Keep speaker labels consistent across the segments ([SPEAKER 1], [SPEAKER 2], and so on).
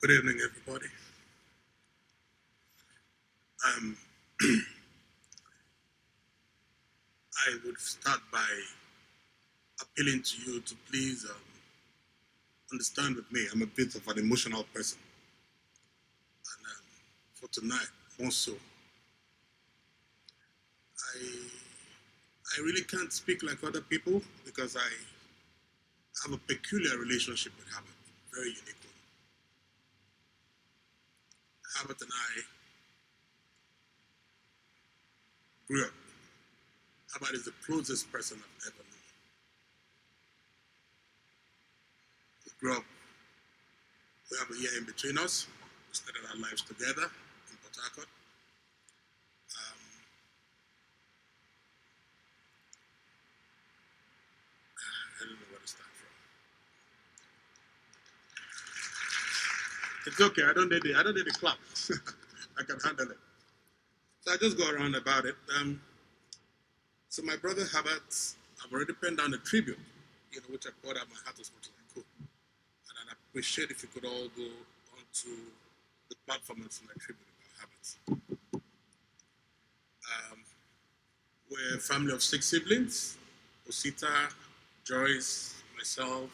[SPEAKER 1] Good evening, everybody. Um, I would start by appealing to you to please understand with me. I'm a bit of an emotional person, and for tonight, more so, I I really can't speak like other people because I have a peculiar relationship with Herbert, very unique one. Herbert and I grew up. Herbert is the closest person I've ever known. We grew up. We have a year in between us. We started our lives together in Port Harcourt. Um, I don't know where to start from. It's okay. I don't need the clap. I can handle it. So I just go around about it. So my brother Herbert, I've already penned down a tribute, which I poured out my heart as much as I could. And I'd appreciate if you could all go onto the platform and see my tribute about Herbert. Um, we're a family of 6 siblings: Osita, Joyce, myself,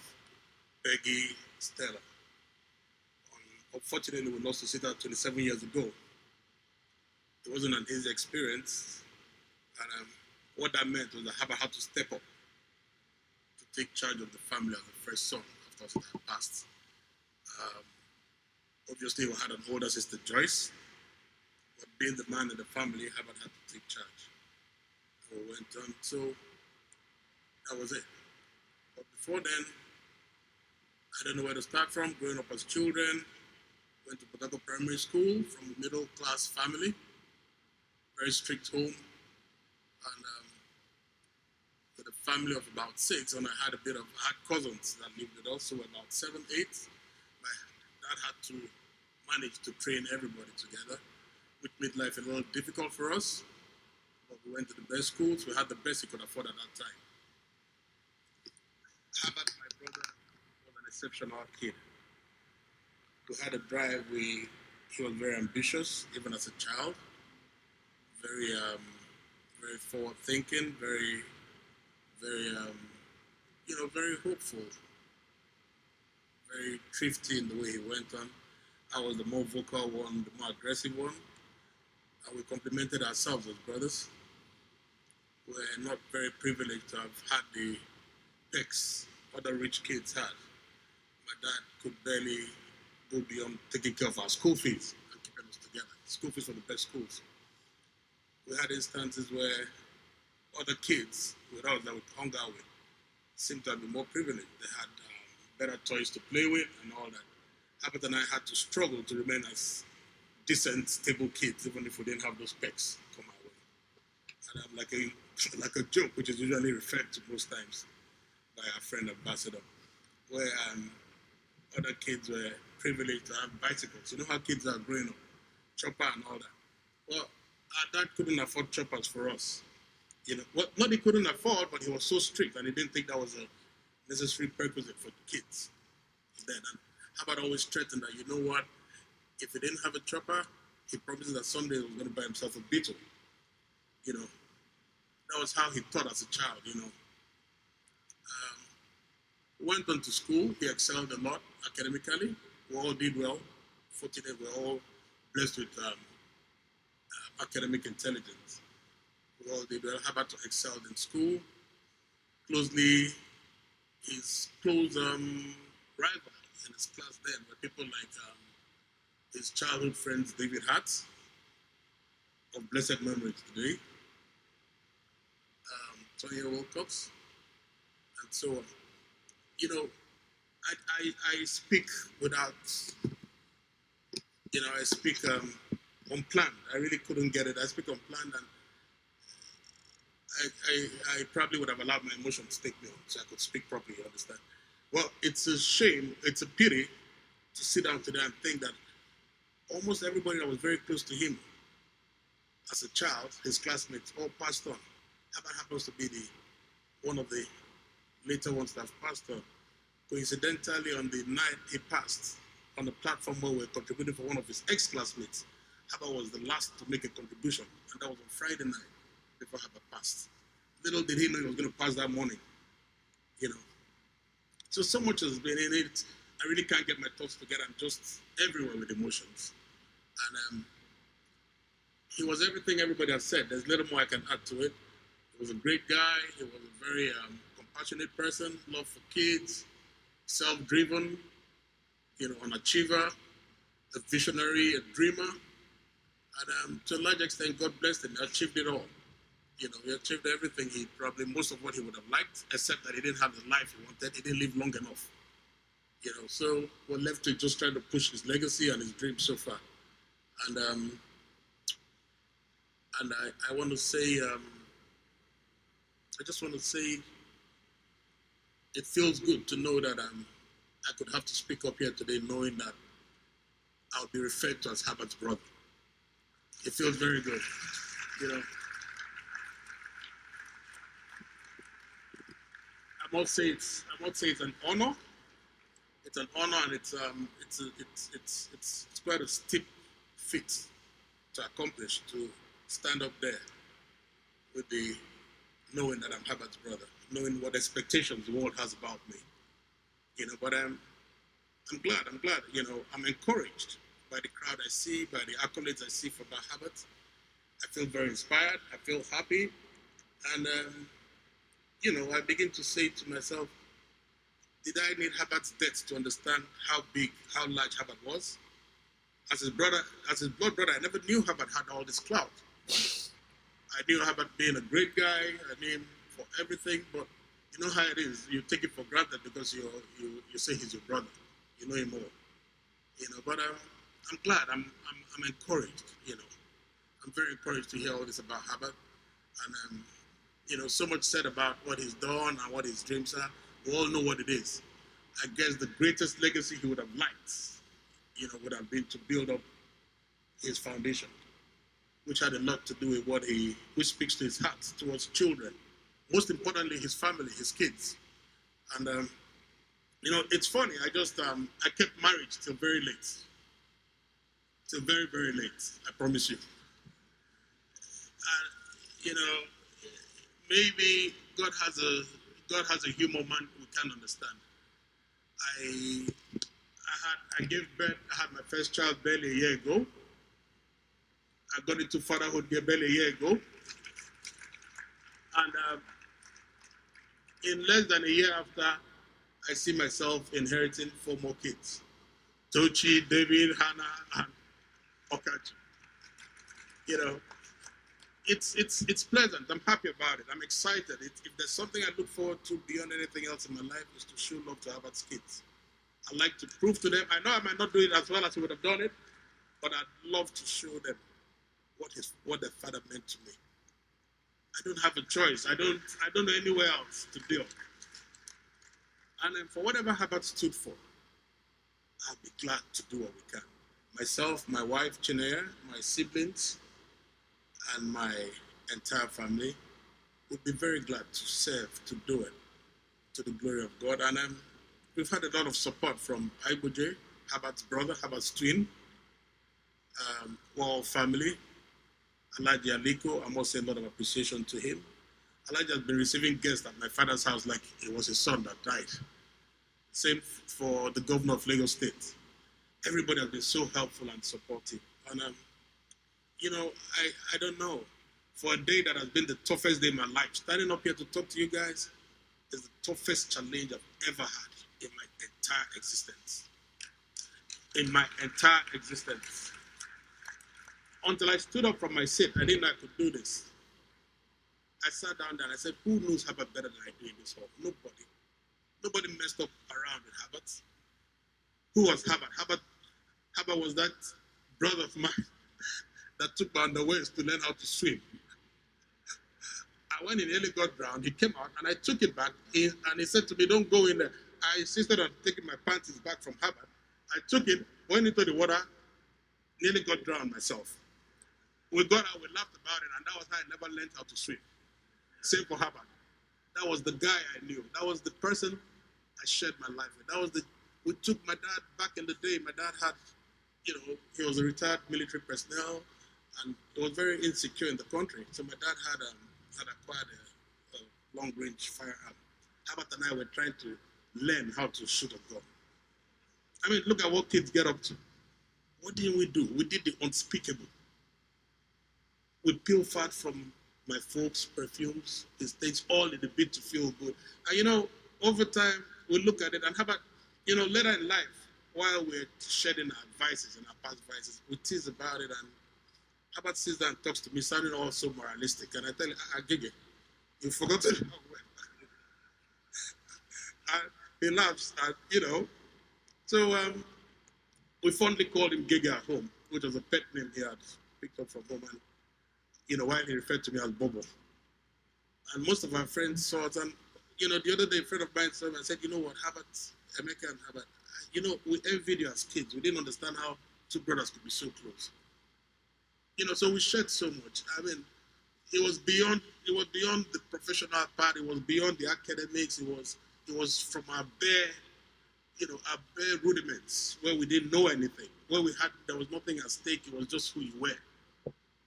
[SPEAKER 1] Peggy, Stella. Unfortunately, we lost Osita 27 years ago. It wasn't an easy experience, and what that meant was that Herbert had to step up to take charge of the family as the first son after Osita had passed. Um, Obviously, we had an older sister, Joyce, but being the man in the family, Herbert had to take charge. And we went on, so that was it. But before then, I don't know where to start from. Growing up as children, went to Potato Primary School from a middle class family, very strict home, and with a family of about 6, and I had cousins that lived with us, so about 7, 8. My dad had to manage to train everybody together, which made life a little difficult for us. But we went to the best schools. We had the best he could afford at that time. Herbert, my brother, was an exceptional kid. We had a drive. He was very ambitious, even as a child. Very, very forward thinking. Very, very, very hopeful. Very thrifty in the way he went on. I was the more vocal one, the more aggressive one. And we complemented ourselves as brothers. We're not very privileged to have had the perks other rich kids had. My dad could barely go beyond taking care of our school fees and keeping us together. School fees for the best schools. We had instances where other kids with us that we hung out with seemed to have been more privileged. They had better toys to play with and all that. Herbert and I had to struggle to remain as decent, stable kids, even if we didn't have those perks come our way. And I'm like a joke, which is usually referred to most times by our friend Ambassador, where other kids were privileged to have bicycles. You know how kids are growing up, chopper and all that. Well, our dad couldn't afford choppers for us. Not he couldn't afford, but he was so strict and he didn't think that was a necessary prerequisite for kids. Then, and Herbert always threatened that, you know what, if he didn't have a chopper, he promised that someday he was going to buy himself a Beetle. That was how he thought as a child. Went on to school. He excelled a lot academically. We all did well. Fortunately, we're all blessed with academic intelligence. We all did well. Herbert excelled in school. His close rival in his class then were people like his childhood friends David Hart, of blessed memory today, Tony Wilcox, and so on. I speak without, I speak unplanned. I really couldn't get it. I speak unplanned, and I probably would have allowed my emotions to take me on so I could speak properly, you understand? Well, it's a shame, it's a pity to sit down today and think that almost everybody that was very close to him as a child, his classmates, all passed on. Herbert happens to be one of the later ones that have passed on. Coincidentally, on the night he passed, on the platform where we were contributing for one of his ex-classmates. Herbert was the last to make a contribution, and that was on Friday night before Herbert passed. Little did he know he was going to pass that morning, you know. So much has been in it. I really can't get my thoughts together. I'm just everywhere with emotions. And he was everything everybody has said. There's little more I can add to it. He was a great guy. He was a very compassionate person, love for kids, self-driven, you know, an achiever, a visionary, a dreamer. And to a large extent, God blessed him. He achieved it all. You know, he achieved everything. He probably most of what he would have liked, except that he didn't have the life he wanted. He didn't live long enough. You know, so we're left to just try to push his legacy and his dreams so far. And I want to say, I just want to say, it feels good to know that I could have to speak up here today knowing that I'll be referred to as Herbert's brother. It feels very good, you know. I must say it's an honor. It's an honor, and it's quite a steep feat to accomplish, to stand up there with the knowing that I'm Herbert's brother, knowing what expectations the world has about me, you know. But I'm glad, you know. I'm encouraged by the crowd I see, by the accolades I see from Herbert. I feel very inspired. I feel happy, and you know, I begin to say to myself, did I need Herbert's death to understand how large Herbert was? As his blood brother, I never knew Herbert had all this clout. I knew Herbert being a great guy. I knew him for everything, but you know how it is. You take it for granted because you say he's your brother. You know him more. You know, but I'm glad. I'm encouraged. You know, I'm very encouraged to hear all this about Herbert, and you know, so much said about what he's done and what his dreams are. We all know what it is. I guess the greatest legacy he would have liked, you know, would have been to build up his foundation, which had a lot to do with which speaks to his heart towards children. Most importantly, his family, his kids. And, you know, it's funny. I kept marriage till very late. Till very, very late, I promise you. And, you know, maybe God has a humor man we can't understand. I gave birth. I had my first child barely a year ago. I got into fatherhood barely a year ago, and in less than a year after, I see myself inheriting 4 more kids: Tochi, David, Hannah, and Okachi. You know, it's pleasant. I'm happy about it. I'm excited. If there's something I look forward to beyond anything else in my life, is to show love to Herbert's kids. I like to prove to them. I know I might not do it as well as he would have done it, but I'd love to show them what their father meant to me. I don't have a choice. I don't know anywhere else to build. And then for whatever Herbert stood for, I'll be glad to do what we can. Myself, my wife, Chinea, my siblings, and my entire family would be very glad to serve, to do it, to the glory of God. And we've had a lot of support from Igboje, Herbert's brother, Herbert's twin, our family, Alhaji Aliko. I must say a lot of appreciation to him. Alhaji has been receiving guests at my father's house like it was his son that died. Same for the governor of Lagos State. Everybody has been so helpful and supportive. And you know, I don't know. For a day that has been the toughest day in my life, standing up here to talk to you guys is the toughest challenge I've ever had in my entire existence. In my entire existence. Until I stood up from my seat, I didn't know I could do this. I sat down there and I said, who knows Herbert better than I do in this hall? Nobody. Nobody messed up around with Herbert. Who was Herbert? Herbert was that brother of mine that took my underwears to learn how to swim. When he nearly got drowned, he came out and I took it back and he said to me, don't go in there. I insisted on taking my panties back from Herbert. I took it, went into the water, nearly got drowned myself. We got out, we laughed about it, and that was how I never learned how to swim. Same for Herbert. That was the guy I knew. That was the person I shared my life with. That was We took my dad back in the day. My dad had, he was a retired military personnel, and he was very insecure in the country. So my dad had acquired a long-range firearm. Herbert and I were trying to learn how to shoot a gun. I mean, look at what kids get up to. What didn't we do? We did the unspeakable. We pilfered from my folks' perfumes, estates, all in the bid to feel good. And over time, we look at it, and how about, later in life, while we're shedding our vices and our past vices, we tease about it, and how about sits down and talks to me, sounding all so moralistic, and I tell him, Gigi, you've forgotten how well. And he laughs, and, so we fondly called him Gigi at home, which was a pet name he had picked up from home, and, while he referred to me as Bobo. And most of our friends saw it, and, the other day, a friend of mine saw me and said, you know what, Herbert, Emeka and Herbert, we envied you as kids. We didn't understand how two brothers could be so close. So we shared so much. I mean, it was beyond the professional part. It was beyond the academics. It was from our bare rudiments, where we didn't know anything, where there was nothing at stake. It was just who you were.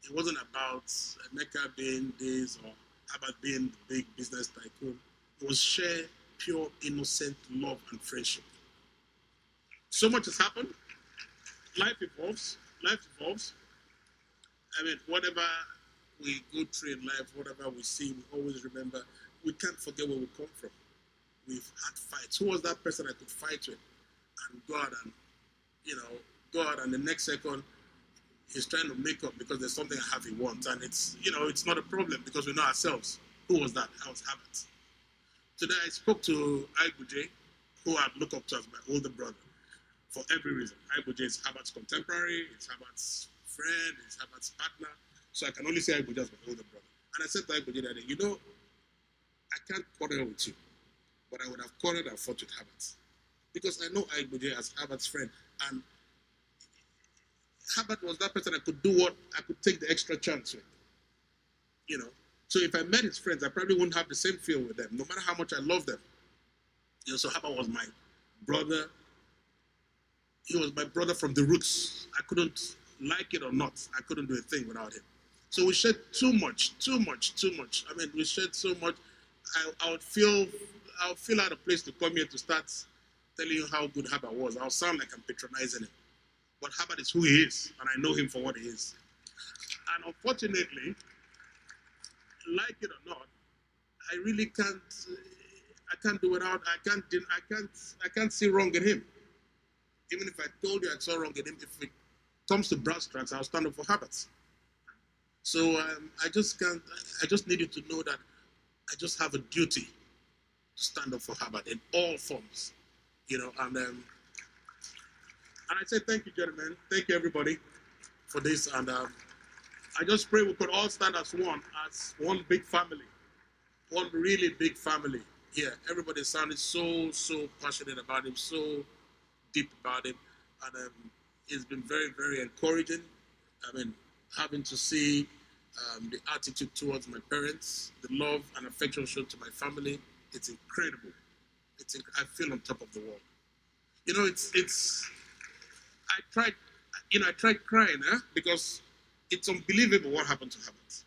[SPEAKER 1] It wasn't about Emeka being this or Herbert being the big business tycoon. It was sheer, pure, innocent love and friendship. So much has happened. Life evolves. I mean, whatever we go through in life, whatever we see, we always remember, we can't forget where we come from. We've had fights. Who was that person I could fight with? And God, and the next second, he's trying to make up because there's something I have he wants. And it's not a problem because we know ourselves. Who was that? I was Herbert. Today I spoke to Iguje, who I look up to as my older brother, for every reason. Iguje is Herbert's contemporary, it's Herbert's friend, it's Herbert's partner. So I can only say Iguje as my older brother. And I said to Iguje that day, I can't quarrel with you, but I would have quarreled and fought with Herbert. Because I know Iguje as Herbert's friend, and Herbert was that person I could take the extra chance with. So if I met his friends, I probably wouldn't have the same feel with them, no matter how much I love them. So Herbert was my brother. He was my brother from the roots. I couldn't, like it or not, I couldn't do a thing without him. So we shared too much. I mean, we shared so much. I would feel out of place to come here to start telling you how good Herbert was. I'll sound like I'm patronizing him. But Herbert is who he is, and I know him for what he is. And unfortunately, like it or not, I really can't. I can't do without. I can't see wrong in him. Even if I told you I saw wrong in him, if it comes to brass tracks, I'll stand up for Herbert. So I just can't. I just need you to know that I just have a duty to stand up for Herbert in all forms, And I say thank you, gentlemen. Thank you, everybody, for this. And I just pray we could all stand as one big family, one really big family here. Everybody sounded so passionate about him, so deep about him. And it's been very, very encouraging. I mean, having to see the attitude towards my parents, the love and affection shown to my family, it's incredible. I feel on top of the world. I tried crying, because it's unbelievable what happened to Herbert.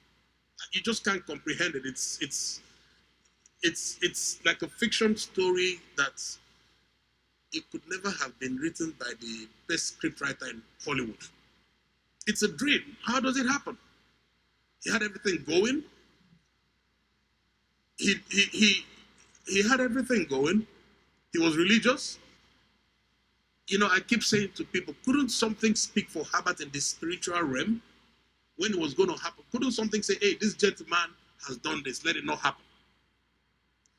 [SPEAKER 1] You just can't comprehend it. It's like a fiction story that it could never have been written by the best scriptwriter in Hollywood. It's a dream. How does it happen? He had everything going. He had everything going. He was religious. I keep saying to people, couldn't something speak for Herbert in the spiritual realm when it was going to happen? Couldn't something say, hey, this gentleman has done this, let it not happen?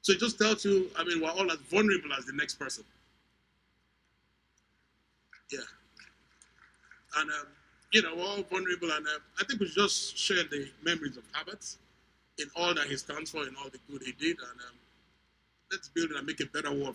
[SPEAKER 1] So it just tells you, I mean, we're all as vulnerable as the next person. Yeah. And, we're all vulnerable, and I think we should just share the memories of Herbert in all that he stands for, in all the good he did, and let's build it and make a better world